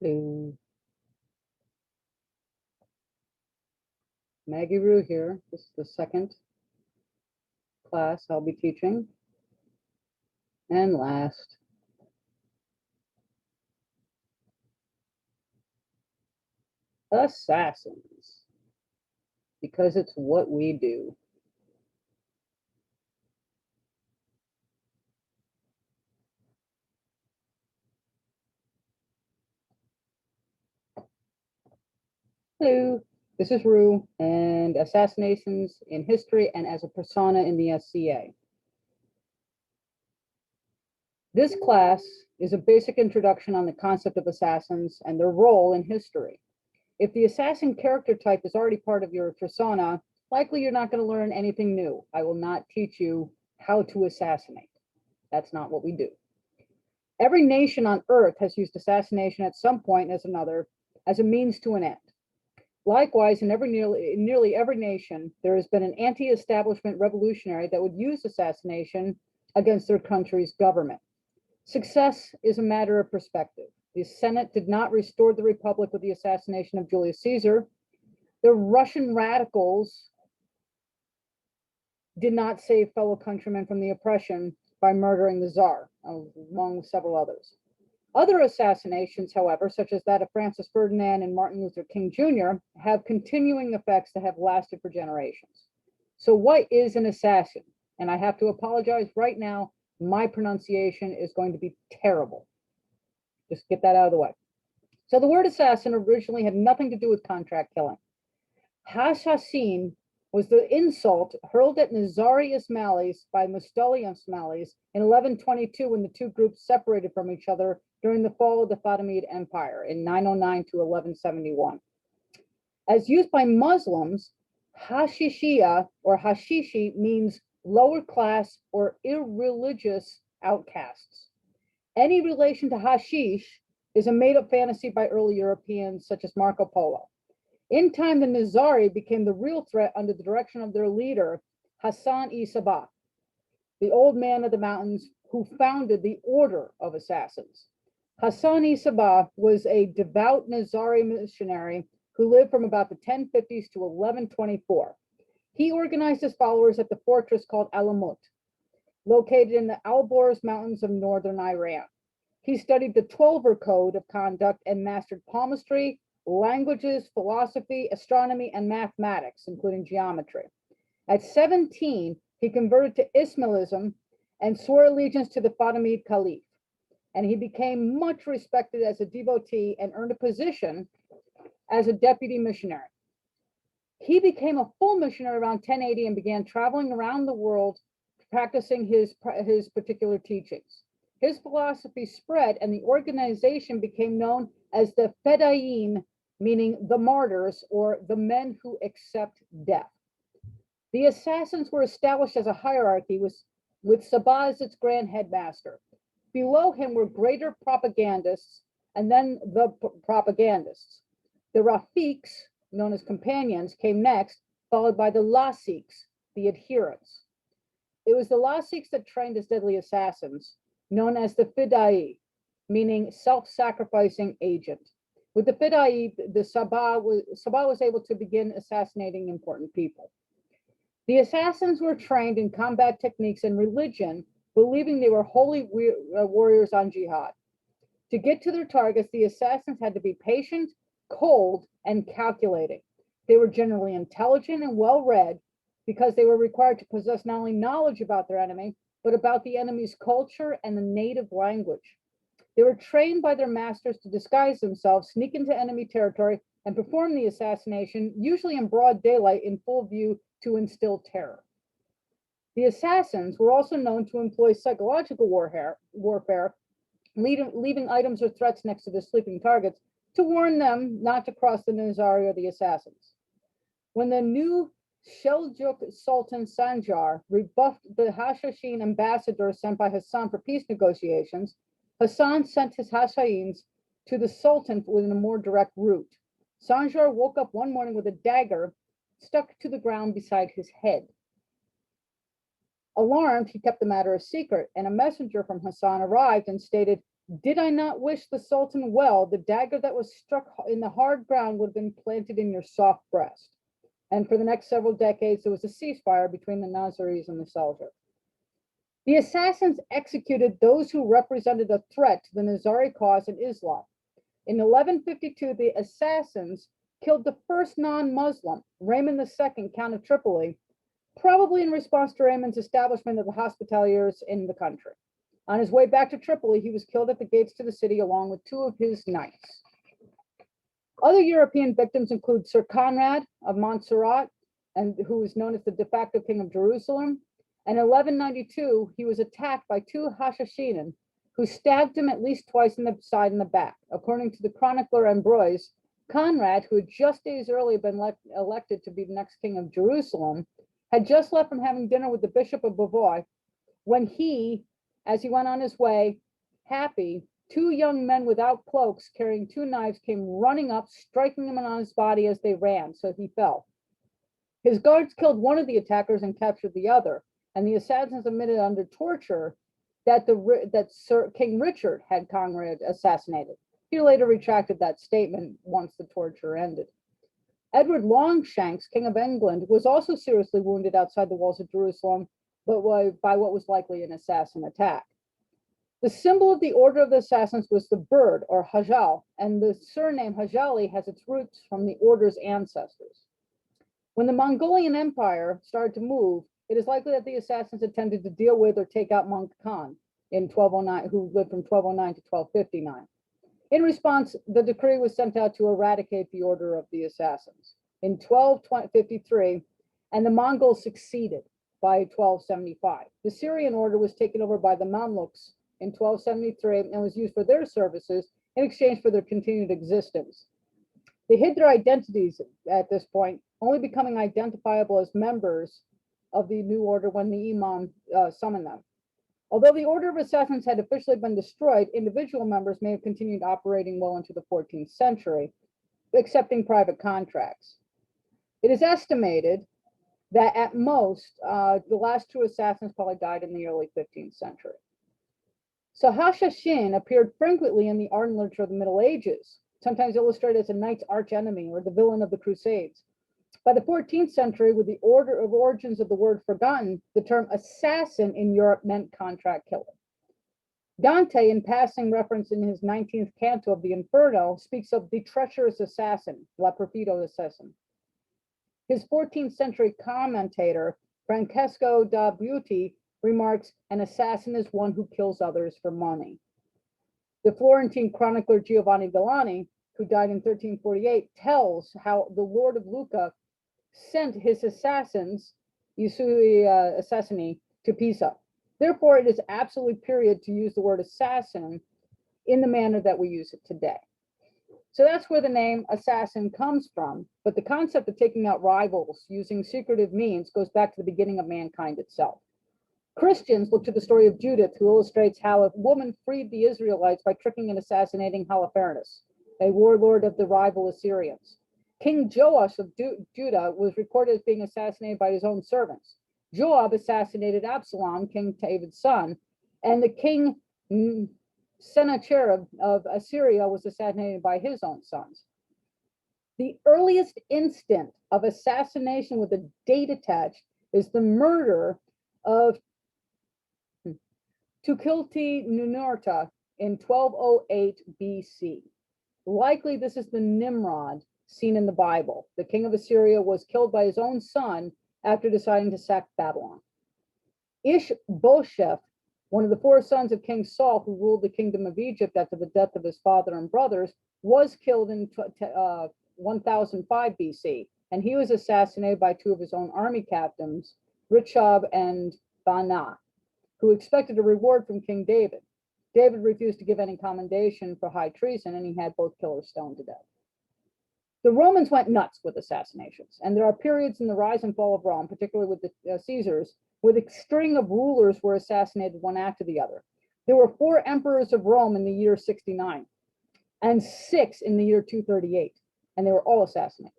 Hello. MaggieRue here. This is the second class I'll be teaching. And last. Assassins. Because it's what we do. Hello. This is Rue and Assassinations in History and as a Persona in the SCA. This class is a basic introduction on the concept of assassins and their role in history. If the assassin character type is already part of your persona, likely you're not going to learn anything new. I will not teach you how to assassinate. That's not what we do. Every nation on Earth has used assassination at some point as another, as a means to an end. Likewise, in nearly every nation, there has been an anti-establishment revolutionary that would use assassination against their country's government. Success is a matter of perspective. The Senate did not restore the Republic with the assassination of Julius Caesar. The Russian radicals did not save fellow countrymen from the oppression by murdering the Tsar, along with several others. Other assassinations, however, such as that of Francis Ferdinand and Martin Luther King Jr., have continuing effects that have lasted for generations. So what is an assassin? And I have to apologize right now, my pronunciation is going to be terrible. Just get that out of the way. So the word assassin originally had nothing to do with contract killing. Assassin was the insult hurled at Nefarious Malleys by Mustalius Malleys in 1122 when the two groups separated from each other during the fall of the Fatimid Empire in 909 to 1171. As used by Muslims, Hashishia or Hashishi means lower class or irreligious outcasts. Any relation to hashish is a made-up fantasy by early Europeans such as Marco Polo. In time, the Nizari became the real threat under the direction of their leader, Hassan-i-Sabah, the old man of the mountains who founded the Order of Assassins. Hassan-i-Sabah was a devout Nizari missionary who lived from about the 1050s to 1124. He organized his followers at the fortress called Alamut, located in the Alborz Mountains of northern Iran. He studied the Twelver Code of Conduct and mastered palmistry, languages, philosophy, astronomy, and mathematics, including geometry. At 17, he converted to Ismailism and swore allegiance to the Fatimid Caliph. And he became much respected as a devotee and earned a position as a deputy missionary. He became a full missionary around 1080 and began traveling around the world practicing his particular teachings. His philosophy spread and the organization became known as the Fedayeen, meaning the martyrs or the men who accept death. The assassins were established as a hierarchy with Sabah as its grand headmaster. Below him were greater propagandists and then the propagandists. The Rafiqs, known as companions, came next, followed by the Lasiqs, the adherents. It was the Lasiqs that trained as deadly assassins, known as the Fidai, meaning self-sacrificing agent. With the Fidai, the Sabah was able to begin assassinating important people. The assassins were trained in combat techniques and religion, believing they were holy warriors on jihad. To get to their targets, the assassins had to be patient, cold, and calculating. They were generally intelligent and well-read because they were required to possess not only knowledge about their enemy, but about the enemy's culture and the native language. They were trained by their masters to disguise themselves, sneak into enemy territory, and perform the assassination, usually in broad daylight in full view to instill terror. The assassins were also known to employ psychological warfare, leaving items or threats next to the sleeping targets to warn them not to cross the Nizari or the assassins. When the new Seljuk Sultan Sanjar rebuffed the Hashashin ambassador sent by Hassan for peace negotiations, Hassan sent his Hashayins to the Sultan with a more direct route. Sanjar woke up one morning with a dagger stuck to the ground beside his head. Alarmed, he kept the matter a secret, and a messenger from Hassan arrived and stated, Did I not wish the Sultan well, the dagger that was struck in the hard ground would have been planted in your soft breast. And for the next several decades, there was a ceasefire between the Nazaris and the Seljuk. The assassins executed those who represented a threat to the Nizari cause in Islam. In 1152, the assassins killed the first non-Muslim, Raymond II, Count of Tripoli, probably in response to Raymond's establishment of the hospitaliers in the country. On his way back to Tripoli, he was killed at the gates to the city along with two of his knights. Other European victims include Sir Conrad of Montserrat, who is known as the de facto king of Jerusalem. And in 1192, he was attacked by two Hashashinan who stabbed him at least twice in the side and the back. According to the chronicler Ambroise, Conrad, who had just days earlier been elected to be the next king of Jerusalem, had just left from having dinner with the Bishop of Beauvais when he, as he went on his way, happy, two young men without cloaks carrying two knives came running up, striking him on his body as they ran, so he fell. His guards killed one of the attackers and captured the other, and the assassins admitted under torture that Sir King Richard had Conrad assassinated. He later retracted that statement once the torture ended. Edward Longshanks, King of England, was also seriously wounded outside the walls of Jerusalem, but by what was likely an assassin attack. The symbol of the Order of the Assassins was the bird, or Hajjal, and the surname Hajjali has its roots from the order's ancestors. When the Mongolian Empire started to move, it is likely that the assassins attempted to deal with or take out Monk Khan in 1209, who lived from 1209 to 1259. In response, the decree was sent out to eradicate the Order of the Assassins in 1253, and the Mongols succeeded by 1275. The Syrian order was taken over by the Mamluks in 1273 and was used for their services in exchange for their continued existence. They hid their identities at this point, only becoming identifiable as members of the new order when the Imam summoned them. Although the Order of Assassins had officially been destroyed, individual members may have continued operating well into the 14th century, accepting private contracts. It is estimated that at most, the last two assassins probably died in the early 15th century. So Hashashin appeared frequently in the art and literature of the Middle Ages, sometimes illustrated as a knight's archenemy or the villain of the Crusades. By the 14th century, with the origins of the word forgotten, the term assassin in Europe meant contract killer. Dante, in passing reference in his 19th canto of the Inferno, speaks of the treacherous assassin, la perfido assassin. His 14th century commentator, Francesco da Buti, remarks, an assassin is one who kills others for money. The Florentine chronicler Giovanni Villani, who died in 1348, tells how the Lord of Lucca sent his assassins, I suoi assassini, to Pisa. Therefore, it is absolutely period to use the word assassin in the manner that we use it today. So that's where the name assassin comes from, but the concept of taking out rivals using secretive means goes back to the beginning of mankind itself. Christians look to the story of Judith, who illustrates how a woman freed the Israelites by tricking and assassinating Holofernes, a warlord of the rival Assyrians. King Joash of Judah was recorded as being assassinated by his own servants. Joab assassinated Absalom, King David's son, and the king Sennacherib of Assyria was assassinated by his own sons. The earliest instant of assassination with a date attached is the murder of Tukulti-Ninurta in 1208 BC. Likely this is the Nimrod seen in the Bible. The king of Assyria was killed by his own son after deciding to sack Babylon. Ishbosheth, one of the four sons of King Saul, who ruled the kingdom of Egypt after the death of his father and brothers, was killed in 1005 BC, and he was assassinated by two of his own army captains, Richab and Bana, who expected a reward from King David. David refused to give any commendation for high treason, and he had both killers stoned to death. The Romans went nuts with assassinations, and there are periods in the rise and fall of Rome, particularly with the Caesars, where a string of rulers were assassinated one after the other. There were 4 emperors of Rome in the year 69, and 6 in the year 238, and they were all assassinated.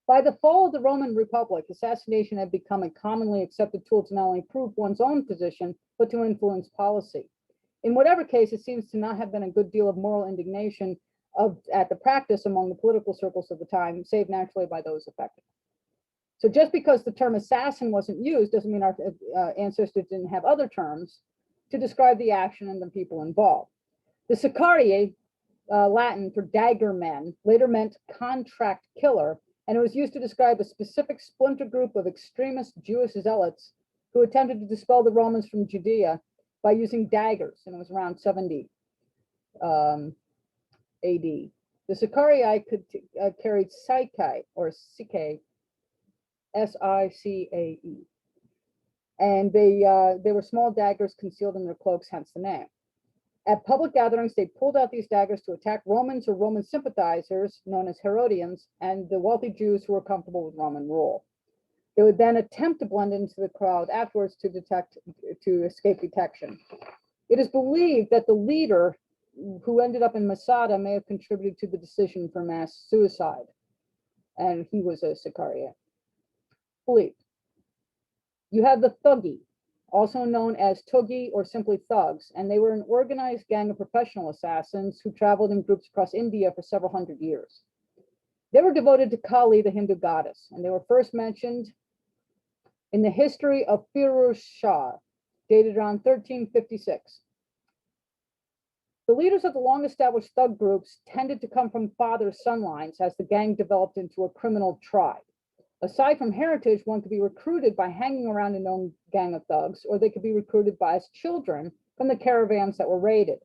By the fall of the Roman Republic, assassination had become a commonly accepted tool to not only prove one's own position, but to influence policy. In whatever case, it seems to not have been a good deal of moral indignation at the practice among the political circles of the time, save naturally by those affected. So just because the term assassin wasn't used doesn't mean our ancestors didn't have other terms to describe the action and the people involved. The Sicarii, Latin for dagger men, later meant contract killer, and it was used to describe a specific splinter group of extremist Jewish zealots who attempted to dispel the Romans from Judea by using daggers, and it was around 70 AD. The Sicarii carried Saikai, or Sicae, S-I-C-A-E, and they were small daggers concealed in their cloaks, hence the name. At public gatherings, they pulled out these daggers to attack Romans or Roman sympathizers, known as Herodians, and the wealthy Jews who were comfortable with Roman rule. They would then attempt to blend into the crowd afterwards to escape detection. It is believed that the leader, who ended up in Masada, may have contributed to the decision for mass suicide, and he was a Sicarii. Believed. You have the Thuggi, also known as Thuggi or simply thugs, and they were an organized gang of professional assassins who traveled in groups across India for several hundred years. They were devoted to Kali, the Hindu goddess, and they were first mentioned in the history of Firuz Shah, dated around 1356. The leaders of the long-established thug groups tended to come from father-son lines as the gang developed into a criminal tribe. Aside from heritage, one could be recruited by hanging around a known gang of thugs, or they could be recruited by as children from the caravans that were raided.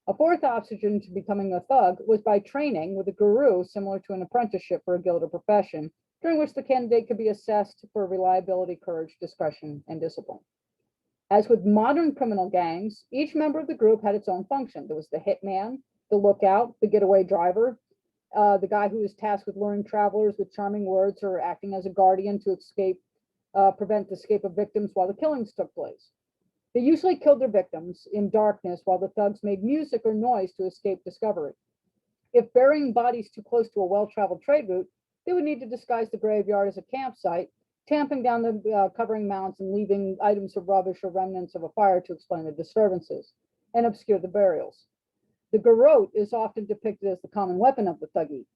A fourth option to becoming a thug was by training with a guru, similar to an apprenticeship for a guild or profession, during which the candidate could be assessed for reliability, courage, discretion, and discipline. As with modern criminal gangs, each member of the group had its own function. There was the hitman, the lookout, the getaway driver, the guy who was tasked with luring travelers with charming words or acting as a guardian to prevent the escape of victims while the killings took place. They usually killed their victims in darkness while the thugs made music or noise to escape discovery. If burying bodies too close to a well-traveled trade route, they would need to disguise the graveyard as a campsite, tamping down the covering mounds and leaving items of rubbish or remnants of a fire to explain the disturbances and obscure the burials. The garrote is often depicted as the common weapon of the Thuggi.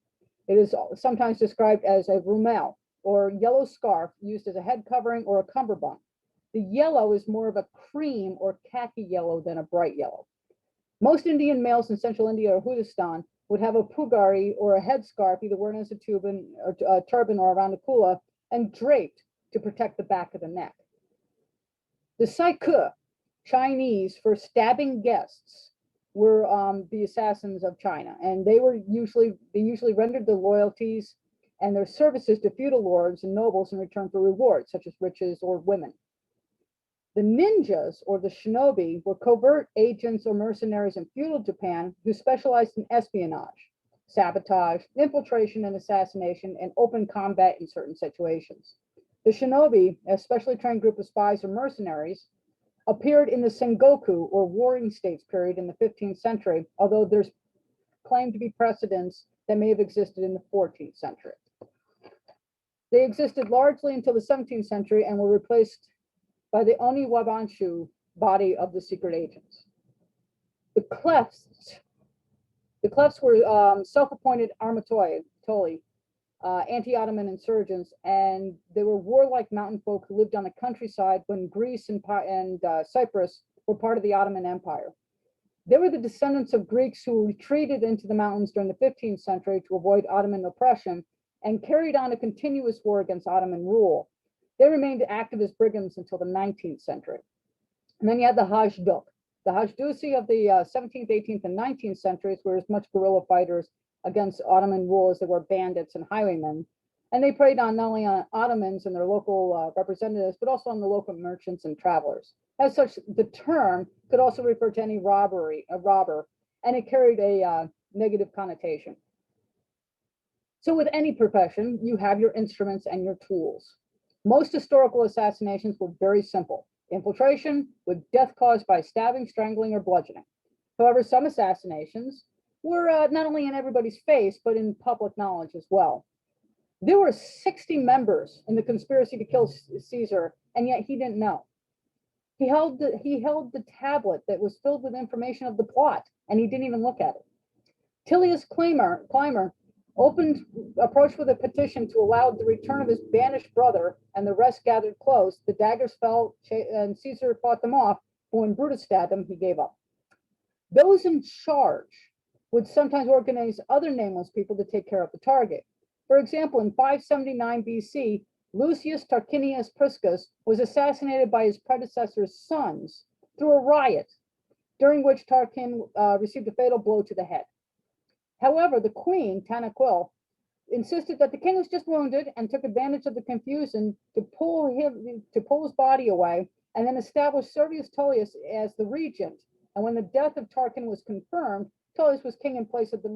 It is sometimes described as a rumel, or yellow scarf used as a head covering or a cummerbund. The yellow is more of a cream or khaki yellow than a bright yellow. Most Indian males in central India or Hindustan would have a pugari or a headscarf, either worn as a turban or around a kula, and draped to protect the back of the neck. The Saiku, Chinese for stabbing guests, were the assassins of China, and they usually rendered their loyalties and their services to feudal lords and nobles in return for rewards, such as riches or women. The ninjas, or the shinobi, were covert agents or mercenaries in feudal Japan who specialized in espionage, sabotage, infiltration and assassination, and open combat in certain situations. The shinobi, a specially trained group of spies or mercenaries, appeared in the Sengoku, or Warring States period in the 15th century, although there's claimed to be precedents that may have existed in the 14th century. They existed largely until the 17th century and were replaced by the Oni Wabanshu body of the secret agents. The Clefts were self-appointed armatoi, anti-Ottoman insurgents, and they were warlike mountain folk who lived on the countryside when Greece and Cyprus were part of the Ottoman Empire. They were the descendants of Greeks who retreated into the mountains during the 15th century to avoid Ottoman oppression and carried on a continuous war against Ottoman rule. They remained active as brigands until the 19th century. And then you had the Hajduk. The Hajdusi of the 17th, 18th, and 19th centuries were as much guerrilla fighters against Ottoman rule as they were bandits and highwaymen. And they preyed on not only on Ottomans and their local representatives, but also on the local merchants and travelers. As such, the term could also refer to any robber, and it carried a negative connotation. So with any profession, you have your instruments and your tools. Most historical assassinations were very simple. Infiltration with death caused by stabbing, strangling, or bludgeoning. However, some assassinations were not only in everybody's face, but in public knowledge as well. There were 60 members in the conspiracy to kill Caesar, and yet he didn't know. He held the tablet that was filled with information of the plot, and he didn't even look at it. Tilius Clymer approached with a petition to allow the return of his banished brother, and the rest gathered close. The daggers fell, and Caesar fought them off, but when Brutus stabbed him, he gave up. Those in charge would sometimes organize other nameless people to take care of the target. For example, in 579 BC, Lucius Tarquinius Priscus was assassinated by his predecessor's sons through a riot, during which Tarquin received a fatal blow to the head. However, the queen, Tanaquil, insisted that the king was just wounded and took advantage of the confusion to pull his body away, and then established Servius Tullius as the regent. And when the death of Tarquin was confirmed, Tullius was king in place of the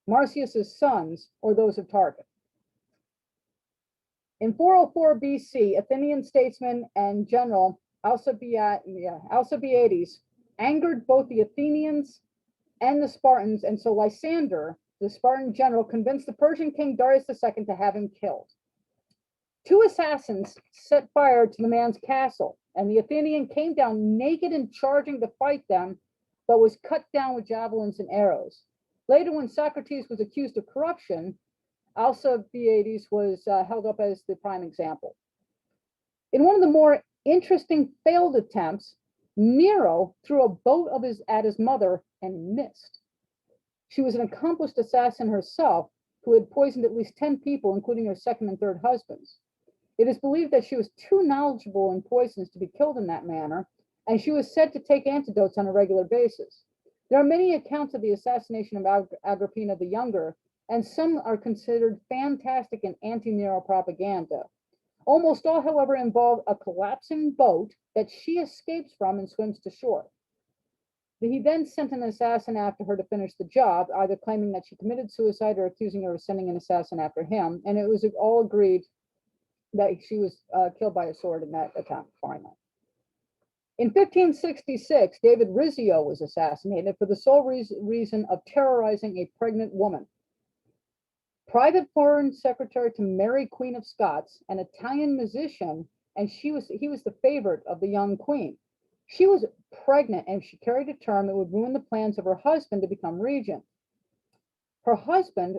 Marcius's sons, or those of Tarquin. In 404 BC, Athenian statesman and general Alcibiades angered both the Athenians and the Spartans, and so Lysander, the Spartan general, convinced the Persian king Darius II to have him killed. Two assassins set fire to the man's castle, and the Athenian came down naked and charging to fight them, but was cut down with javelins and arrows. Later, when Socrates was accused of corruption, Alcibiades was held up as the prime example. In one of the more interesting failed attempts, Nero threw a boat at his mother and missed. She was an accomplished assassin herself who had poisoned at least 10 people, including her second and third husbands. It is believed that she was too knowledgeable in poisons to be killed in that manner, and she was said to take antidotes on a regular basis. There are many accounts of the assassination of Agrippina the Younger, and some are considered fantastic and anti-Nero propaganda. Almost all, however, involve a collapsing boat that she escapes from and swims to shore. He then sent an assassin after her to finish the job, either claiming that she committed suicide or accusing her of sending an assassin after him, and it was all agreed that she was killed by a sword in that attempt, finally. In 1566, David Rizzio was assassinated for the sole reason of terrorizing a pregnant woman. Private Foreign Secretary to Mary, Queen of Scots, an Italian musician, and he was the favorite of the young queen. She was pregnant, and if she carried a term, it would ruin the plans of her husband to become regent. Her husband,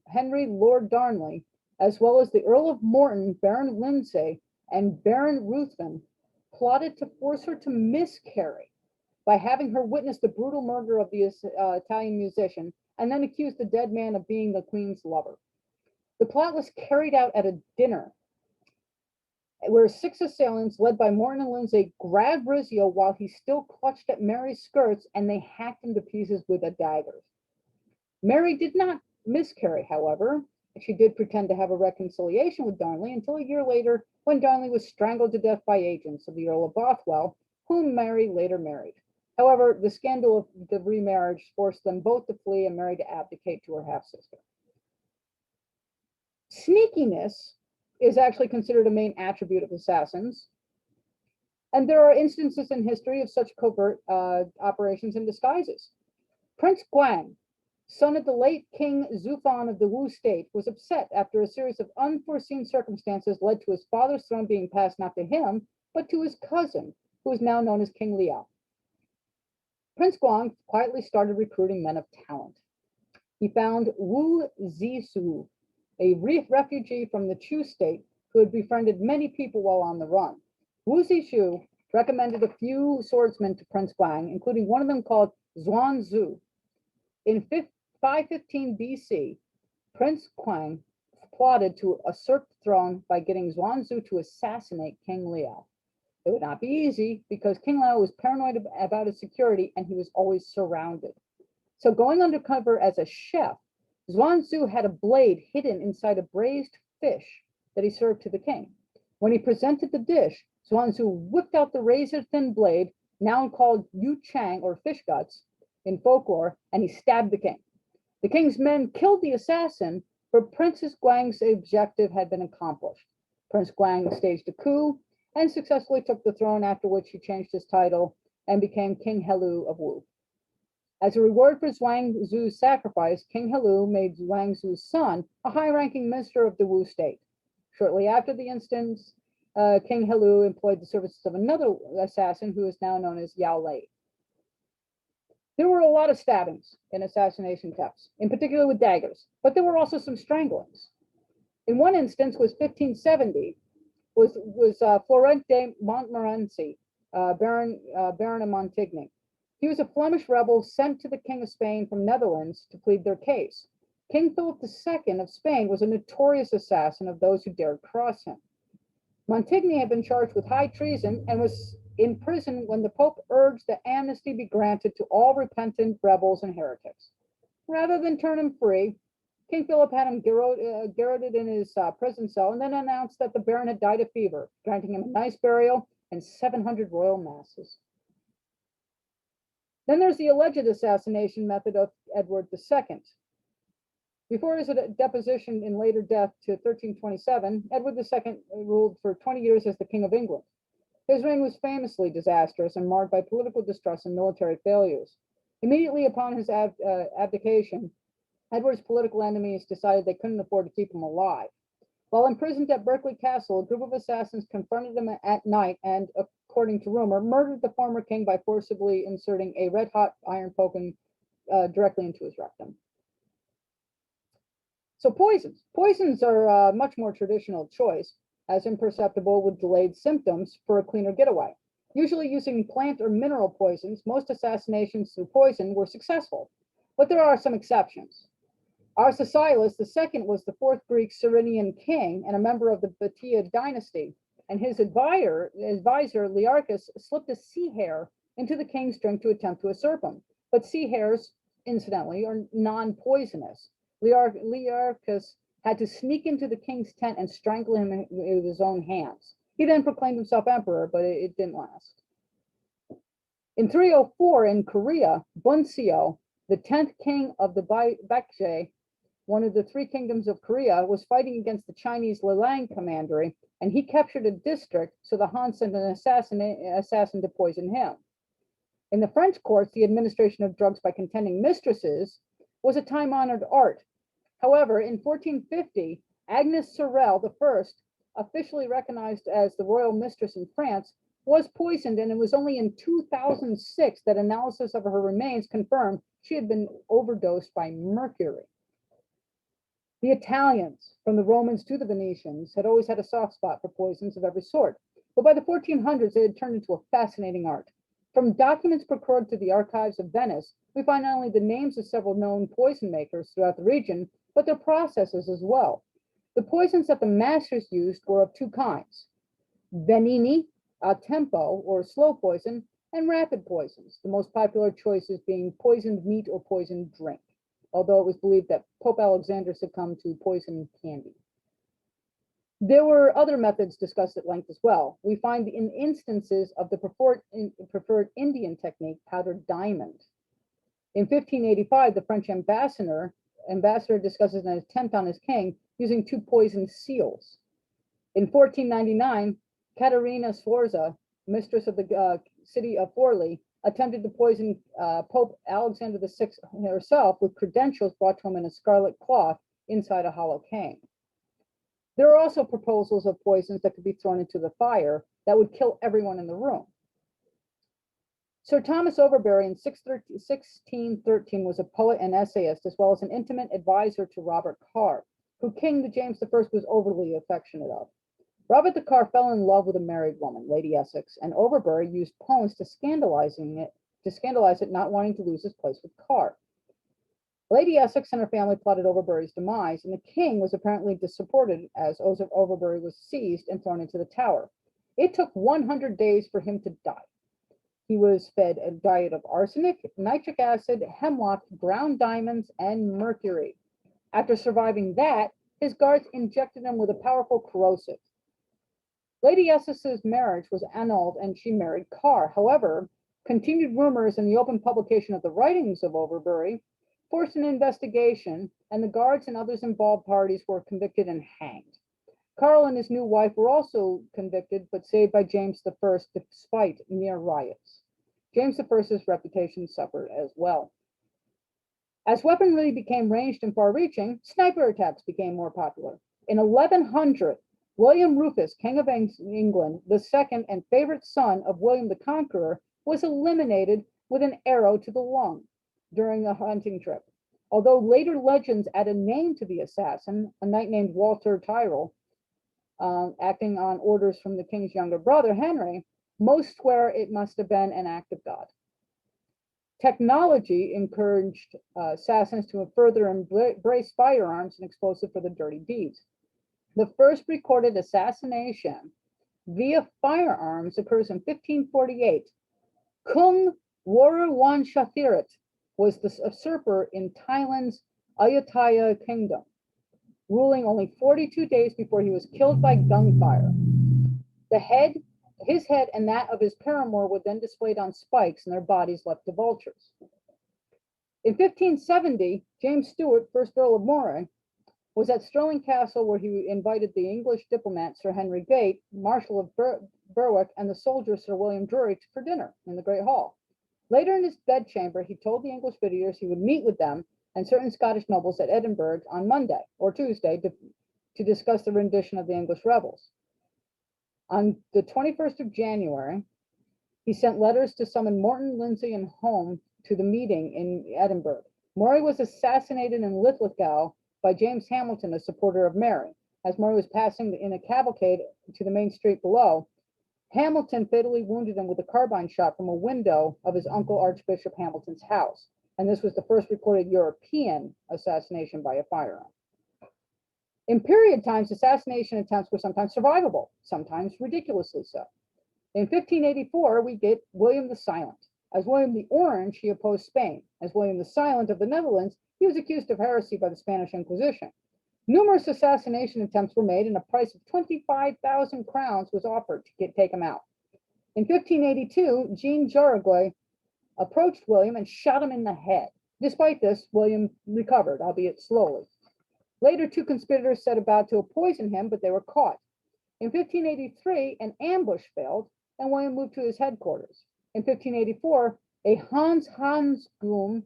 Henry Lord Darnley, as well as the Earl of Morton, Baron Lindsay, and Baron Ruthven, plotted to force her to miscarry by having her witness the brutal murder of the Italian musician, and then accuse the dead man of being the queen's lover. The plot was carried out at a dinner where 6 assailants, led by Morton and Lindsay, grabbed Rizzio while he still clutched at Mary's skirts, and they hacked him to pieces with a dagger. Mary did not miscarry, however. She did pretend to have a reconciliation with Darnley until a year later, when Darnley was strangled to death by agents of the Earl of Bothwell, whom Mary later married. However, the scandal of the remarriage forced them both to flee and Mary to abdicate to her half-sister. Sneakiness is actually considered a main attribute of assassins, and there are instances in history of such covert operations and disguises. Prince Gwang, son of the late King Xufan of the Wu state, was upset after a series of unforeseen circumstances led to his father's throne being passed not to him, but to his cousin, who is now known as King Liao. Prince Gwang quietly started recruiting men of talent. He found Wu Zixu, a refugee from the Chu state who had befriended many people while on the run. Wu Zixu recommended a few swordsmen to Prince Gwang, including one of them called Xuanzhu. In 515 BC, Prince Gwang plotted to usurp the throne by getting Xuanzhu to assassinate King Liao. It would not be easy because King Liao was paranoid about his security and he was always surrounded. So going undercover as a chef, Xuanzhu had a blade hidden inside a braised fish that he served to the king. When he presented the dish, Xuanzhu whipped out the razor-thin blade, now called yu chang or fish guts in folklore, and he stabbed the king. The king's men killed the assassin, but Princess Gwang's objective had been accomplished. Prince Gwang staged a coup and successfully took the throne, after which he changed his title and became King Helu of Wu. As a reward for Xuanzhu's sacrifice, King Helu made Xuanzhu's son a high-ranking minister of the Wu state. Shortly after the instance, King Helu employed the services of another assassin who is now known as Yao Lei. There were a lot of stabbings in assassination attempts, in particular with daggers, but there were also some stranglings. In one instance, was 1570, was Florent de Montmorency, Baron of Montigny. He was a Flemish rebel sent to the King of Spain from Netherlands to plead their case. King Philip II of Spain was a notorious assassin of those who dared cross him. Montigny had been charged with high treason and was in prison when the Pope urged that amnesty be granted to all repentant rebels and heretics. Rather than turn him free, King Philip had him garroted in his prison cell and then announced that the Baron had died of fever, granting him a nice burial and 700 royal masses. Then there's the alleged assassination method of Edward II. Before his deposition in later death to 1327, Edward II ruled for 20 years as the King of England. His reign was famously disastrous and marred by political distrust and military failures. Immediately upon his abdication, Edward's political enemies decided they couldn't afford to keep him alive. While imprisoned at Berkeley Castle, a group of assassins confronted him at night and, according to rumor, murdered the former king by forcibly inserting a red-hot iron poke directly into his rectum. So poisons. Poisons are a much more traditional choice, as imperceptible with delayed symptoms for a cleaner getaway. Usually using plant or mineral poisons, most assassinations through poison were successful, but there are some exceptions. Arcesilas II was the fourth Greek Cyrenian king and a member of the Bataea dynasty, and his advisor Learchus slipped a sea hare into the king's drink to attempt to usurp him. But sea hares, incidentally, are non-poisonous. Learchus had to sneak into the king's tent and strangle him with his own hands. He then proclaimed himself emperor, but it didn't last. In 304 in Korea, Bunseo, the 10th king of the Baekje, one of the three kingdoms of Korea, was fighting against the Chinese Lelang commandery, and he captured a district, so the Han sent an assassin to poison him. In the French courts, the administration of drugs by contending mistresses was a time-honored art. However, in 1450, Agnes Sorel I, officially recognized as the royal mistress in France, was poisoned, and it was only in 2006 that analysis of her remains confirmed she had been overdosed by mercury. The Italians, from the Romans to the Venetians, had always had a soft spot for poisons of every sort, but by the 1400s it had turned into a fascinating art. From documents procured through the archives of Venice, we find not only the names of several known poison makers throughout the region, but their processes as well. The poisons that the masters used were of two kinds: veneni, a tempo or slow poison, and rapid poisons, the most popular choices being poisoned meat or poisoned drink, although it was believed that Pope Alexander succumbed to poison candy. There were other methods discussed at length as well. We find in instances of the preferred Indian technique, powdered diamond. In 1585, the French ambassador discusses an attempt on his king using two poisoned seals. In 1499, Caterina Sforza, mistress of the city of Forli, attempted to poison Pope Alexander VI herself with credentials brought to him in a scarlet cloth inside a hollow cane. There are also proposals of poisons that could be thrown into the fire that would kill everyone in the room. Sir Thomas Overberry in 1613 was a poet and essayist, as well as an intimate advisor to Robert Carr, who King James I was overly affectionate of. Robert the Carr fell in love with a married woman, Lady Essex, and Overberry used poems to scandalize it, not wanting to lose his place with Carr. Lady Essex and her family plotted Overberry's demise, and the king was apparently disappointed as Overberry was seized and thrown into the tower. It took 100 days for him to die. He was fed a diet of arsenic, nitric acid, hemlock, ground diamonds, and mercury. After surviving that, his guards injected him with a powerful corrosive. Lady Essex's marriage was annulled and she married Carr. However, continued rumors and the open publication of the writings of Overberry forced an investigation, and the guards and others involved parties were convicted and hanged. Carl and his new wife were also convicted, but saved by James I despite near riots. James I's reputation suffered as well. As weaponry became ranged and far-reaching, sniper attacks became more popular. In 1100, William Rufus, King of England, the second and favorite son of William the Conqueror, was eliminated with an arrow to the lung during a hunting trip. Although later legends add a name to the assassin, a knight named Walter Tyrrell, acting on orders from the king's younger brother, Henry, most swear it must have been an act of God. Technology encouraged assassins to further embrace firearms and explosive for the dirty deeds. The first recorded assassination via firearms occurs in 1548. Kung Warawanshathirat was the usurper in Thailand's Ayutthaya kingdom, ruling only 42 days before he was killed by gunfire. His head and that of his paramour were then displayed on spikes and their bodies left to vultures. In 1570, James Stuart, 1st Earl of Moray, was at Stirling Castle where he invited the English diplomat Sir Henry Gate, Marshal of Berwick, and the soldier Sir William Drury for dinner in the Great Hall. Later in his bedchamber, he told the English visitors he would meet with them and certain Scottish nobles at Edinburgh on Monday or Tuesday to discuss the rendition of the English rebels. On the 21st of January, he sent letters to summon Morton, Lindsay, and Home to the meeting in Edinburgh. Moray was assassinated in Linlithgow by James Hamilton, a supporter of Mary. As Moray was passing in a cavalcade to the main street below, Hamilton fatally wounded him with a carbine shot from a window of his uncle Archbishop Hamilton's house. And this was the first recorded European assassination by a firearm. In period times, assassination attempts were sometimes survivable, sometimes ridiculously so. In 1584, we get William the Silent. As William the Orange, he opposed Spain. As William the Silent of the Netherlands, he was accused of heresy by the Spanish Inquisition. Numerous assassination attempts were made, and a price of 25,000 crowns was offered to take him out. In 1582, Jean Jaureguy approached William and shot him in the head. Despite this, William recovered, albeit slowly. Later, two conspirators set about to poison him, but they were caught. In 1583, an ambush failed, and William moved to his headquarters. In 1584, a Hans Hansgum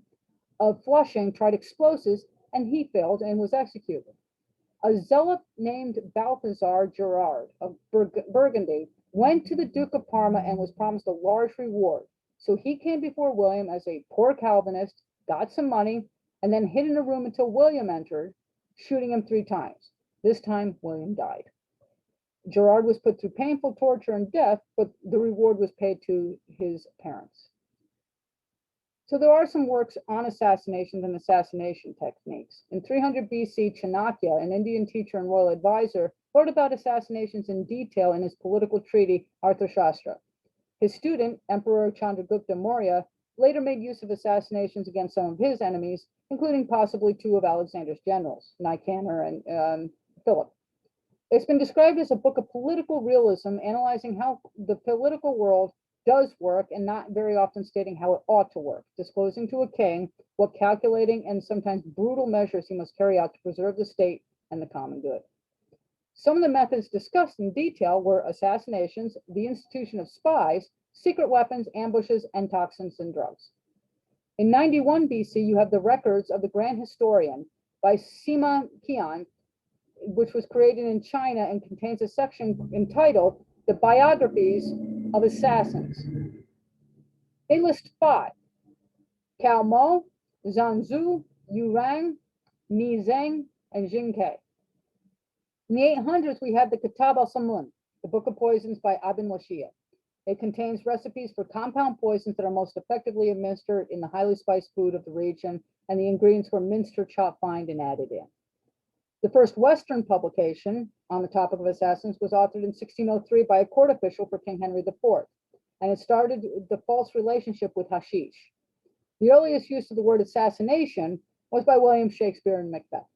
of Flushing tried explosives, and he failed and was executed. A zealot named Balthazar Gerard of Burgundy went to the Duke of Parma and was promised a large reward. So he came before William as a poor Calvinist, got some money, and then hid in a room until William entered, shooting him 3 times. This time, William died. Gerard was put through painful torture and death, but the reward was paid to his parents. So there are some works on assassinations and assassination techniques. In 300 BC, Chanakya, an Indian teacher and royal advisor, wrote about assassinations in detail in his political treaty, Arthashastra. His student, Emperor Chandragupta Maurya, later made use of assassinations against some of his enemies, including possibly 2 of Alexander's generals, Nicanor and Philip. It's been described as a book of political realism, analyzing how the political world does work and not very often stating how it ought to work, disclosing to a king what calculating and sometimes brutal measures he must carry out to preserve the state and the common good. Some of the methods discussed in detail were assassinations, the institution of spies, secret weapons, ambushes, and toxins and drugs. In 91 BC, you have the records of the Grand Historian by Sima Qian, which was created in China and contains a section entitled The Biographies of Assassins. They list 5: Cao Mo, Zhanzu, Yu Rang, Mi Zheng, and Jing Ke. In the 800s, we have the Kitab al-Samun, the Book of Poisons by Ibn Washia. It contains recipes for compound poisons that are most effectively administered in the highly spiced food of the region, and the ingredients were minced or chopped fine and added in. The first Western publication on the topic of assassins was authored in 1603 by a court official for King Henry IV, and it started the false relationship with hashish. The earliest use of the word assassination was by William Shakespeare in Macbeth.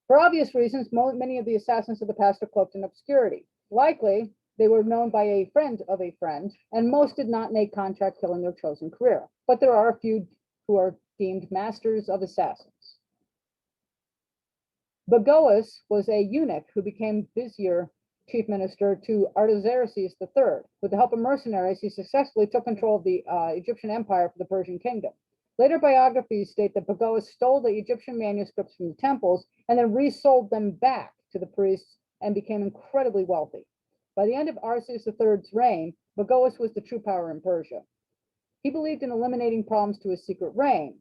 For obvious reasons, many of the assassins of the past are cloaked in obscurity. Likely, they were known by a friend of a friend, and most did not make contact killing their chosen career. But there are a few who are deemed masters of assassins. Bagoas was a eunuch who became vizier, chief minister, to Artaxerxes III. With the help of mercenaries, he successfully took control of the Egyptian empire for the Persian kingdom. Later biographies state that Bagoas stole the Egyptian manuscripts from the temples and then resold them back to the priests and became incredibly wealthy. By the end of Arceus III's reign, Bagoas was the true power in Persia. He believed in eliminating problems to his secret reign.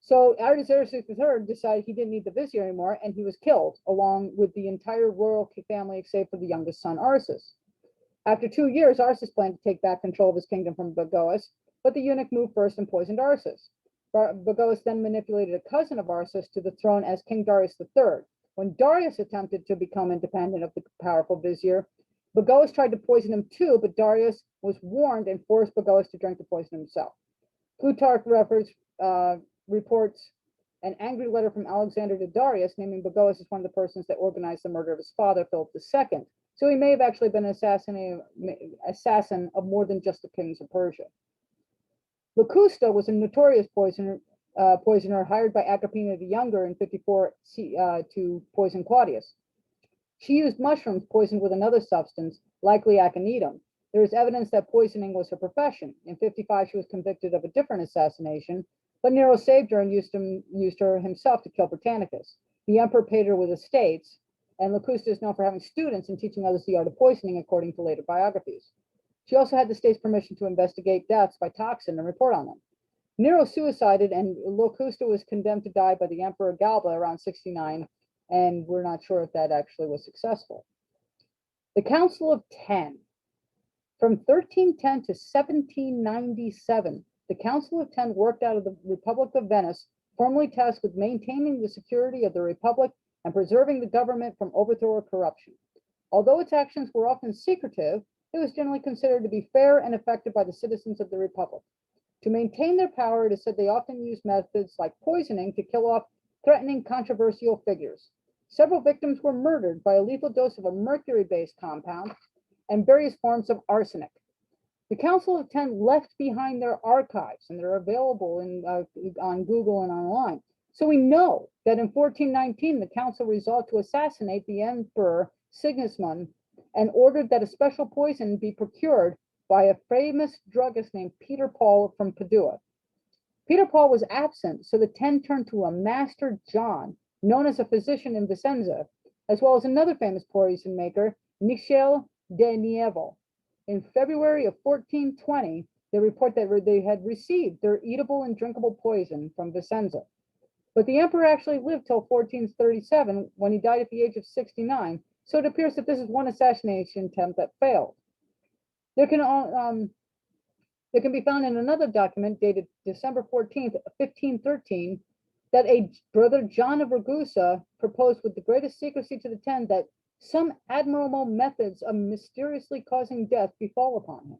So Artaxerxes III decided he didn't need the vizier anymore, and he was killed, along with the entire royal family except for the youngest son, Arceus. After 2 years, Arceus planned to take back control of his kingdom from Bagoas, but the eunuch moved first and poisoned Arceus. Bagoas then manipulated a cousin of Arceus to the throne as King Darius III. When Darius attempted to become independent of the powerful vizier, Bagoas tried to poison him too, but Darius was warned and forced Bagoas to drink the poison himself. Plutarch reports an angry letter from Alexander to Darius, naming Bagoas as one of the persons that organized the murder of his father, Philip II. So he may have actually been an assassin of more than just the kings of Persia. Locusta was a notorious poisoner hired by Agrippina the Younger in 54 to poison Claudius. She used mushrooms poisoned with another substance, likely aconitum. There is evidence that poisoning was her profession. In 55, she was convicted of a different assassination, but Nero saved her and used her himself to kill Britannicus. The emperor paid her with estates, and Locusta is known for having students and teaching others the art of poisoning, according to later biographies. She also had the state's permission to investigate deaths by toxin and report on them. Nero suicided, and Locusta was condemned to die by the Emperor Galba around 69, and we're not sure if that actually was successful. The Council of Ten. From 1310 to 1797, the Council of Ten worked out of the Republic of Venice, formally tasked with maintaining the security of the Republic and preserving the government from overthrow or corruption. Although its actions were often secretive, it was generally considered to be fair and effective by the citizens of the Republic. To maintain their power, it is said they often used methods like poisoning to kill off threatening controversial figures. Several victims were murdered by a lethal dose of a mercury-based compound and various forms of arsenic. The Council of Ten left behind their archives, and they're available on Google and online. So we know that in 1419, the council resolved to assassinate the Emperor Sigismund and ordered that a special poison be procured by a famous druggist named Peter Paul from Padua. Peter Paul was absent, so the Ten turned to a Master John, known as a physician in Vicenza, as well as another famous poison maker, Michel de Nievo. In February of 1420, they report that they had received their eatable and drinkable poison from Vicenza. But the emperor actually lived till 1437, when he died at the age of 69, so it appears that this is one assassination attempt that failed. There can be found in another document dated December 14th, 1513, that a brother John of Ragusa proposed with the greatest secrecy to the Ten that some admirable methods of mysteriously causing death befall upon him.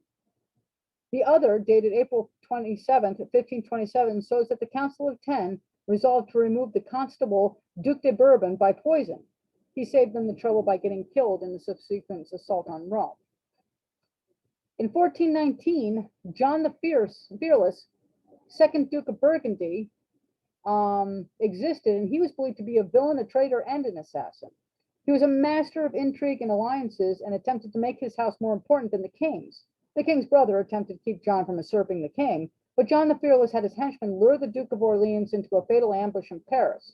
The other, dated April 27th, 1527, shows that the Council of Ten resolved to remove the Constable Duc de Bourbon by poison. He saved them the trouble by getting killed in the subsequent assault on Rome. In 1419, John the Fearless, second Duke of Burgundy, existed, and he was believed to be a villain, a traitor, and an assassin. He was a master of intrigue and alliances and attempted to make his house more important than the king's. The king's brother attempted to keep John from usurping the king, but John the Fearless had his henchmen lure the Duke of Orleans into a fatal ambush in Paris.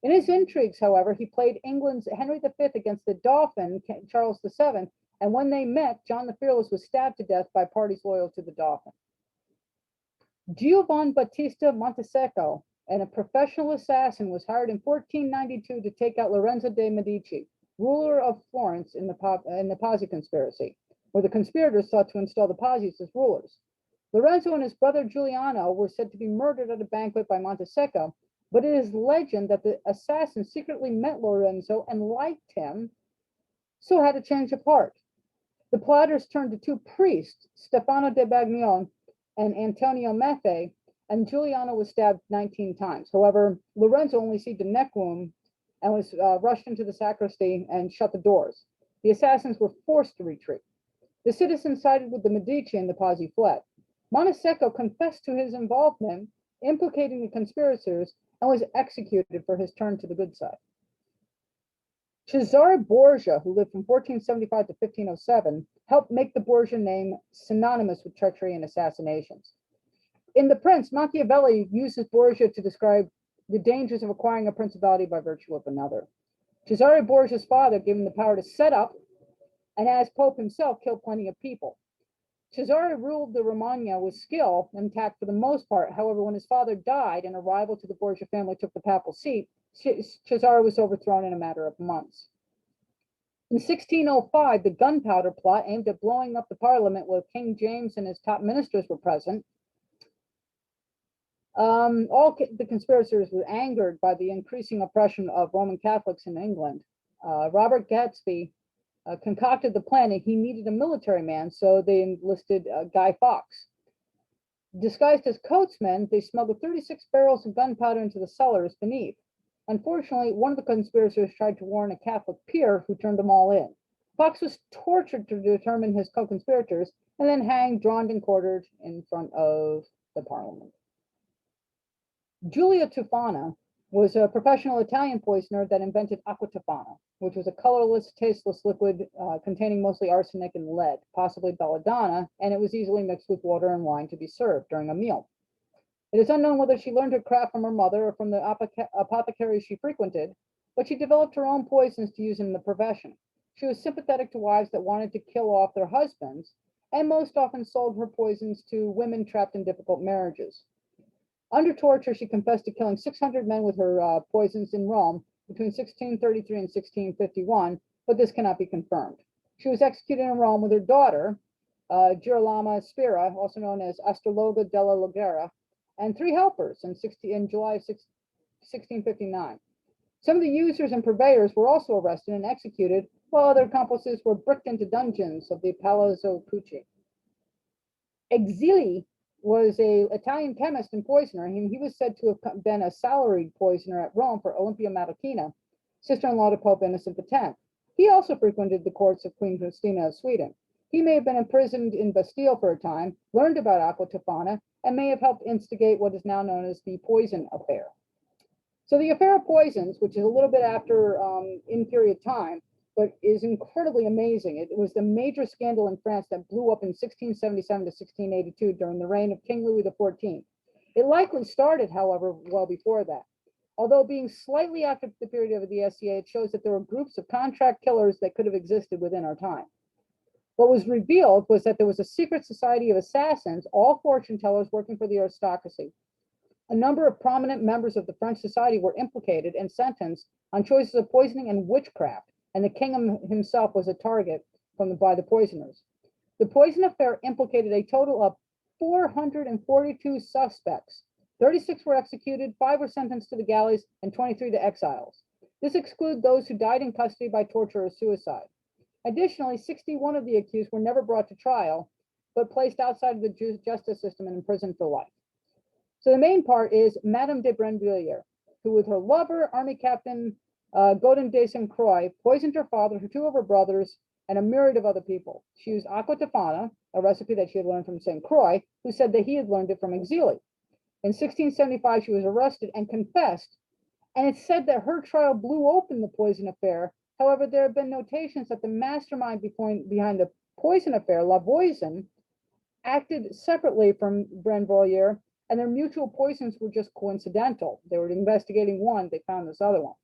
In his intrigues, however, he played England's Henry V against the Dauphin, Charles VII, and when they met, John the Fearless was stabbed to death by parties loyal to the Dauphin. Giovan Battista Montesecco, and a professional assassin, was hired in 1492 to take out Lorenzo de' Medici, ruler of Florence in the Pazzi conspiracy, where the conspirators sought to install the Pazzis as rulers. Lorenzo and his brother Giuliano were said to be murdered at a banquet by Montesecco, but it is legend that the assassin secretly met Lorenzo and liked him, so had a change of heart. The plotters turned to two priests, Stefano de Bagnone and Antonio Meffe, and Giuliano was stabbed 19 times. However, Lorenzo only received a neck wound and was rushed into the sacristy and shut the doors. The assassins were forced to retreat. The citizens sided with the Medici and the Pazzi fled. Montesecco confessed to his involvement, implicating the conspirators, and was executed for his turn to the good side. Cesar Borgia, who lived from 1475 to 1507, helped make the Borgia name synonymous with treachery and assassinations. In The Prince, Machiavelli uses Borgia to describe the dangers of acquiring a principality by virtue of another. Cesar Borgia's father gave him the power to set up, and as Pope himself, kill plenty of people. Cesare ruled the Romagna with skill and tact for the most part. However, when his father died and a rival to the Borgia family took the papal seat, Cesare was overthrown in a matter of months. In 1605, the gunpowder plot aimed at blowing up the parliament where King James and his top ministers were present. All the conspirators were angered by the increasing oppression of Roman Catholics in England. Robert Gatsby concocted the plan, and he needed a military man, so they enlisted Guy Fawkes. Disguised as coachmen, they smuggled 36 barrels of gunpowder into the cellars beneath. Unfortunately, one of the conspirators tried to warn a Catholic peer who turned them all in. Fawkes was tortured to determine his co-conspirators and then hanged, drawn, and quartered in front of the parliament. Giulia Tufana was a professional Italian poisoner that invented aqua tofana, which was a colorless, tasteless liquid containing mostly arsenic and lead, possibly belladonna, and it was easily mixed with water and wine to be served during a meal. It is unknown whether she learned her craft from her mother or from the apothecaries she frequented, but she developed her own poisons to use in the profession. She was sympathetic to wives that wanted to kill off their husbands, and most often sold her poisons to women trapped in difficult marriages. Under torture, she confessed to killing 600 men with her poisons in Rome between 1633 and 1651, but this cannot be confirmed. She was executed in Rome with her daughter, Girolama Spira, also known as Astrologa della Logera, and 3 helpers in July 1659. Some of the users and purveyors were also arrested and executed, while other accomplices were bricked into dungeons of the Palazzo Pucci. Exili was an Italian chemist and poisoner, and he was said to have been a salaried poisoner at Rome for Olympia Marocchina, sister-in-law to Pope Innocent X. He also frequented the courts of Queen Christina of Sweden. He may have been imprisoned in Bastille for a time, learned about aqua tofana, and may have helped instigate what is now known as the poison affair. So the affair of poisons, which is a little bit after in period time, but is incredibly amazing. It was the major scandal in France that blew up in 1677 to 1682 during the reign of King Louis XIV. It likely started, however, well before that. Although being slightly after the period of the SCA, it shows that there were groups of contract killers that could have existed within our time. What was revealed was that there was a secret society of assassins, all fortune tellers working for the aristocracy. A number of prominent members of the French society were implicated and sentenced on choices of poisoning and witchcraft, and the king himself was a target by the poisoners. The poison affair implicated a total of 442 suspects. 36 were executed, 5 were sentenced to the galleys, and 23 to exiles. This excluded those who died in custody by torture or suicide. Additionally, 61 of the accused were never brought to trial, but placed outside of the justice system and imprisoned for life. So the main part is Madame de Brinvilliers, who with her lover, Army Captain Godin de Saint Croix, poisoned her father, 2 of her brothers, and a myriad of other people. She used aqua tofana, a recipe that she had learned from Saint Croix, who said that he had learned it from Exili. In 1675, she was arrested and confessed, and it's said that her trial blew open the poison affair. However, there have been notations that the mastermind behind the poison affair, Lavoisin, acted separately from Brinvilliers, and their mutual poisons were just coincidental. They were investigating one, they found this other one.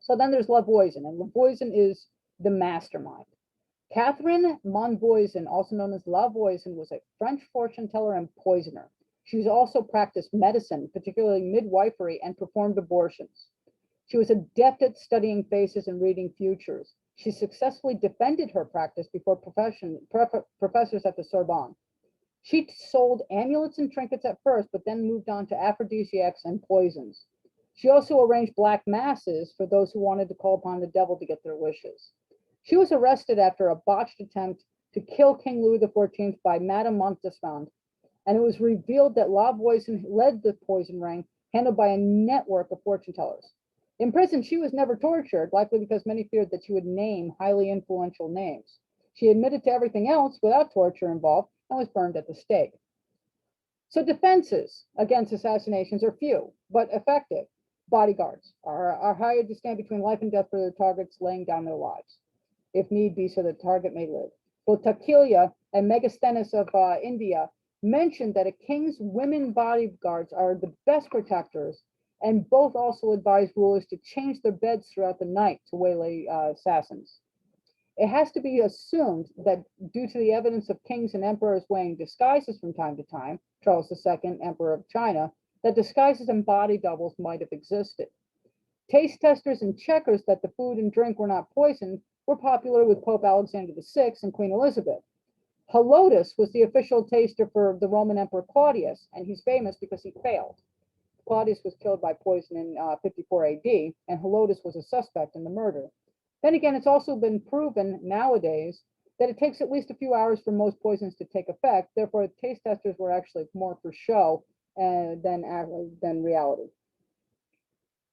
So then there's Lavoisin, and Lavoisin is the mastermind. Catherine Monboisian, also known as Lavoisin, was a French fortune teller and poisoner. She also practiced medicine, particularly midwifery, and performed abortions. She was adept at studying faces and reading futures. She successfully defended her practice before professors at the Sorbonne. She sold amulets and trinkets at first, but then moved on to aphrodisiacs and poisons. She also arranged black masses for those who wanted to call upon the devil to get their wishes. She was arrested after a botched attempt to kill King Louis XIV by Madame Montespan, and it was revealed that Lavoisin led the poison ring, handled by a network of fortune tellers. In prison, she was never tortured, likely because many feared that she would name highly influential names. She admitted to everything else without torture involved and was burned at the stake. So defenses against assassinations are few, but effective. Bodyguards are hired to stand between life and death for their targets, laying down their lives, if need be, so the target may live. Both Takilia and Megasthenes of India mentioned that a king's women bodyguards are the best protectors, and both also advised rulers to change their beds throughout the night to waylay assassins. It has to be assumed that due to the evidence of kings and emperors wearing disguises from time to time, Charles II, Emperor of China, that disguises and body doubles might have existed. Taste testers and checkers that the food and drink were not poisoned were popular with Pope Alexander VI and Queen Elizabeth. Helotus was the official taster for the Roman Emperor Claudius, and he's famous because he failed. Claudius was killed by poison in 54 AD, and Helotus was a suspect in the murder. Then again, it's also been proven nowadays that it takes at least a few hours for most poisons to take effect. Therefore, taste testers were actually more for show than reality.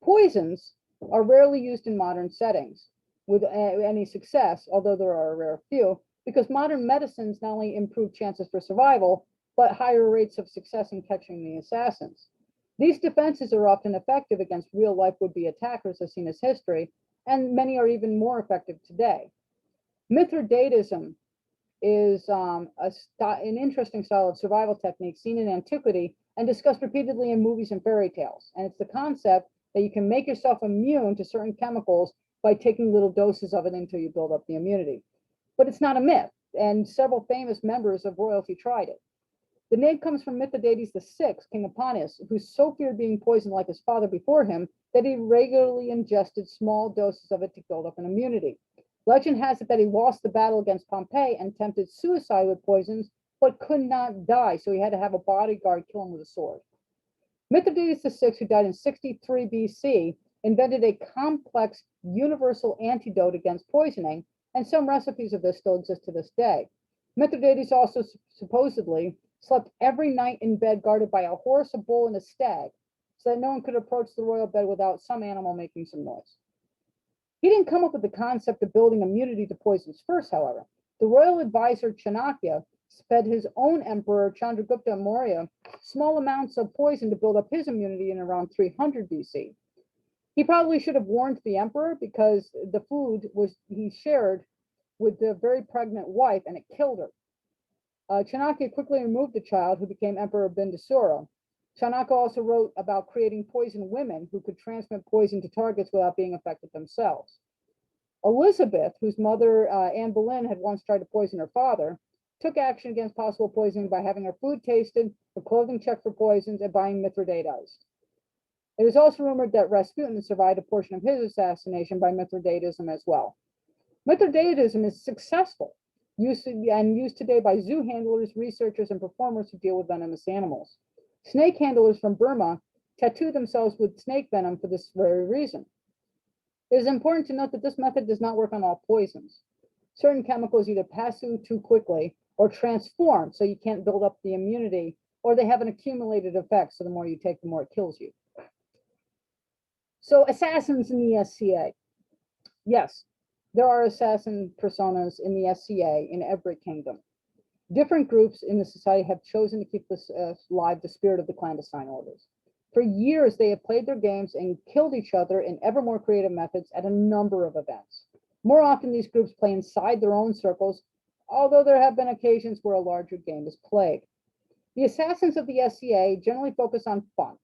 Poisons are rarely used in modern settings with any success, although there are a rare few, because modern medicines not only improve chances for survival, but higher rates of success in catching the assassins. These defenses are often effective against real-life would-be attackers, as seen as history, and many are even more effective today. Mithridatism is an interesting style of survival technique seen in antiquity and discussed repeatedly in movies and fairy tales. And it's the concept that you can make yourself immune to certain chemicals by taking little doses of it until you build up the immunity. But it's not a myth, and several famous members of royalty tried it. The name comes from Mithridates VI, king of Pontus, who so feared being poisoned like his father before him that he regularly ingested small doses of it to build up an immunity. Legend has it that he lost the battle against Pompey and attempted suicide with poisons, but could not die, so he had to have a bodyguard kill him with a sword. Mithridates VI, who died in 63 BC, invented a complex universal antidote against poisoning, and some recipes of this still exist to this day. Mithridates also supposedly slept every night in bed guarded by a horse, a bull, and a stag, so that no one could approach the royal bed without some animal making some noise. He didn't come up with the concept of building immunity to poisons first, however. The royal advisor Chanakya fed his own emperor Chandragupta Maurya small amounts of poison to build up his immunity in around 300 BC. He probably should have warned the emperor because the food he shared with the very pregnant wife, and it killed her. Chanakya quickly removed the child, who became Emperor Bindusara. Chanakya also wrote about creating poisoned women who could transmit poison to targets without being affected themselves. Elizabeth, whose mother, Anne Boleyn, had once tried to poison her father, took action against possible poisoning by having her food tasted, her clothing checked for poisons, and buying Mithridatized. It is also rumored that Rasputin survived a portion of his assassination by Mithridatism as well. Mithridatism is successful, used today by zoo handlers, researchers, and performers who deal with venomous animals. Snake handlers from Burma tattoo themselves with snake venom for this very reason. It is important to note that this method does not work on all poisons. Certain chemicals either pass through too quickly or transform so you can't build up the immunity, or they have an accumulated effect, so the more you take, the more it kills you. So assassins in the SCA. Yes, there are assassin personas in the SCA in every kingdom. Different groups in the society have chosen to keep this alive, the spirit of the clandestine orders. For years, they have played their games and killed each other in ever more creative methods at a number of events. More often, these groups play inside their own circles, although there have been occasions where a larger game is played. The assassins of the SCA generally focus on fun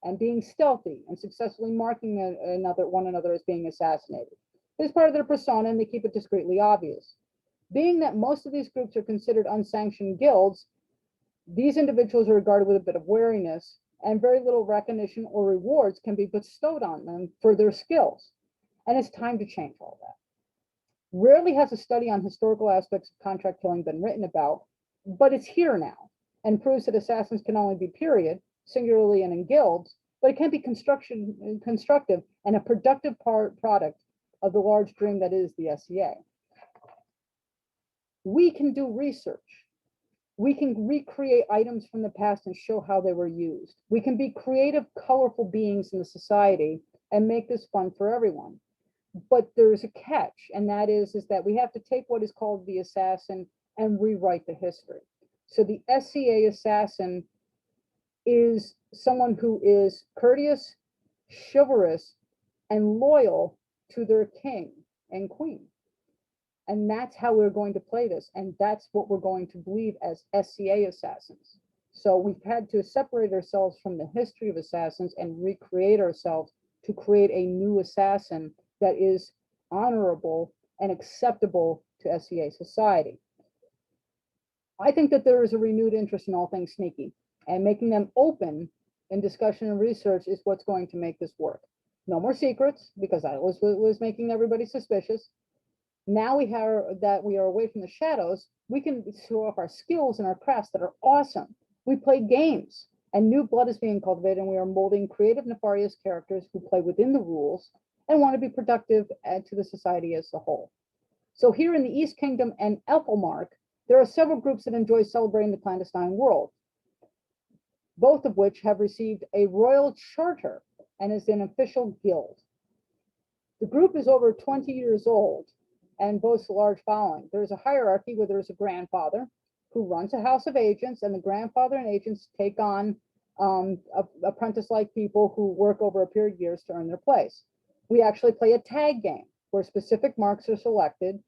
and being stealthy and successfully marking one another as being assassinated. This is part of their persona, and they keep it discreetly obvious. Being that most of these groups are considered unsanctioned guilds, these individuals are regarded with a bit of wariness, and very little recognition or rewards can be bestowed on them for their skills. And it's time to change all that. Rarely has a study on historical aspects of contract killing been written about, but it's here now, and proves that assassins can only be period, singularly and in guilds, but it can be constructive and a productive product of the large dream that is the SCA. We can do research. We can recreate items from the past and show how they were used. We can be creative, colorful beings in the society and make this fun for everyone. But there's a catch, and that is that we have to take what is called the assassin and rewrite the history. So the SCA assassin is someone who is courteous, chivalrous, and loyal to their king and queen. And that's how we're going to play this. And that's what we're going to believe as SCA assassins. So we've had to separate ourselves from the history of assassins and recreate ourselves to create a new assassin that is honorable and acceptable to SCA society. I think that there is a renewed interest in all things sneaky, and making them open in discussion and research is what's going to make this work. No more secrets, because that was making everybody suspicious. Now we are away from the shadows, we can show off our skills and our crafts that are awesome. We play games, and new blood is being cultivated, and we are molding creative, nefarious characters who play within the rules and want to be productive to the society as a whole. So here in the East Kingdom and Ethelmark, there are several groups that enjoy celebrating the clandestine world, both of which have received a royal charter and is an official guild. The group is over 20 years old and boasts a large following. There's a hierarchy where there's a grandfather who runs a house of agents, and the grandfather and agents take on apprentice-like people who work over a period of years to earn their place. We actually play a tag game where specific marks are selected,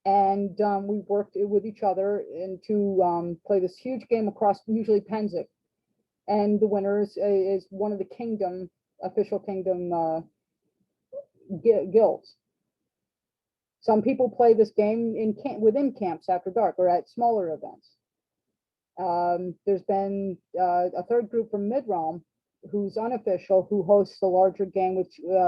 and we worked with each other and to play this huge game across usually Pennsic. And the winner is one of the official kingdom guilds. Some people play this game within camps after dark or at smaller events. There's been a third group from Mid-Realm who's unofficial, who hosts the larger game with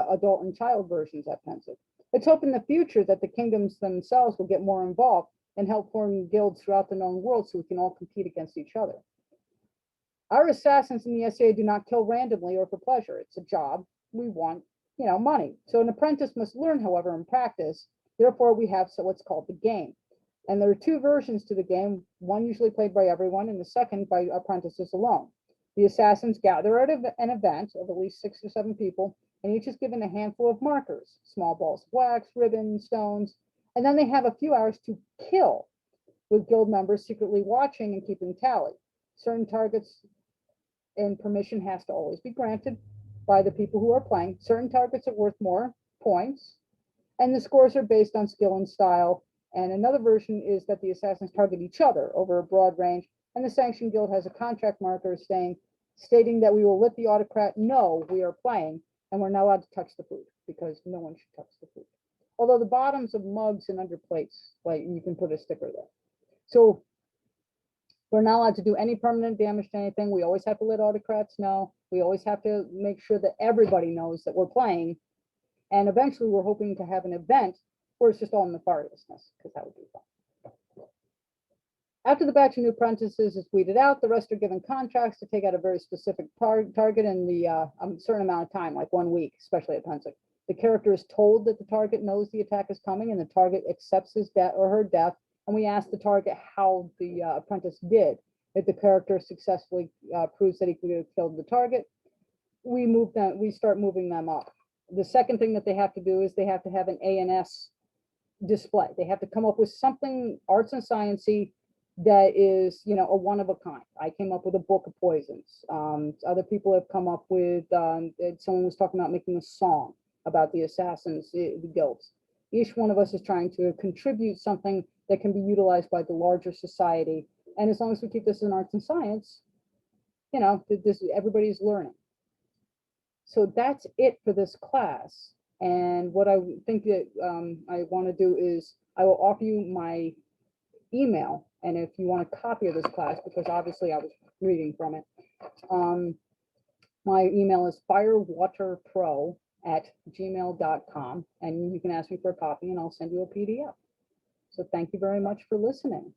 adult and child versions at Pennsic. Let's hope in the future that the kingdoms themselves will get more involved and help form guilds throughout the known world so we can all compete against each other. Our assassins in the SCA do not kill randomly or for pleasure. It's a job. We want, money. So an apprentice must learn, however, and practice. Therefore, we have what's called the game. And there are two versions to the game, one usually played by everyone and the second by apprentices alone. The assassins gather at an event of at least 6 or 7 people, and each is given a handful of markers, small balls of wax, ribbons, stones, and then they have a few hours to kill, with guild members secretly watching and keeping tally. Certain targets and permission has to always be granted by the people who are playing. Certain targets are worth more points, and the scores are based on skill and style. And another version is that the assassins target each other over a broad range, and the Sanctioned Guild has a contract marker stating that we will let the autocrat know we are playing, and we're not allowed to touch the food, because no one should touch the food. Although the bottoms of mugs and under plates, you can put a sticker there. So we're not allowed to do any permanent damage to anything. We always have to let autocrats know. We always have to make sure that everybody knows that we're playing. And eventually we're hoping to have an event where it's just all nefariousness, because that would be fun. After the batch of new apprentices is weeded out, the rest are given contracts to take out a very specific target in a certain amount of time, like 1 week, especially at Pennsic. The character is told that the target knows the attack is coming, and the target accepts his death or her death, and we ask the target how the apprentice did. If the character successfully proves that he could have killed the target, we start moving them up. The second thing that they have to do is they have to have an A&S display. They have to come up with something arts and sciencey that is, a one of a kind. I came up with a book of poisons. Other people have come up with, someone was talking about making a song about the assassins, the guilds. Each one of us is trying to contribute something that can be utilized by the larger society. And as long as we keep this in arts and science, everybody's learning. So that's it for this class. And what I think that I want to do is I will offer you my email. And if you want a copy of this class, because obviously I was reading from it, my email is firewaterpro@gmail.com. And you can ask me for a copy and I'll send you a PDF. So thank you very much for listening.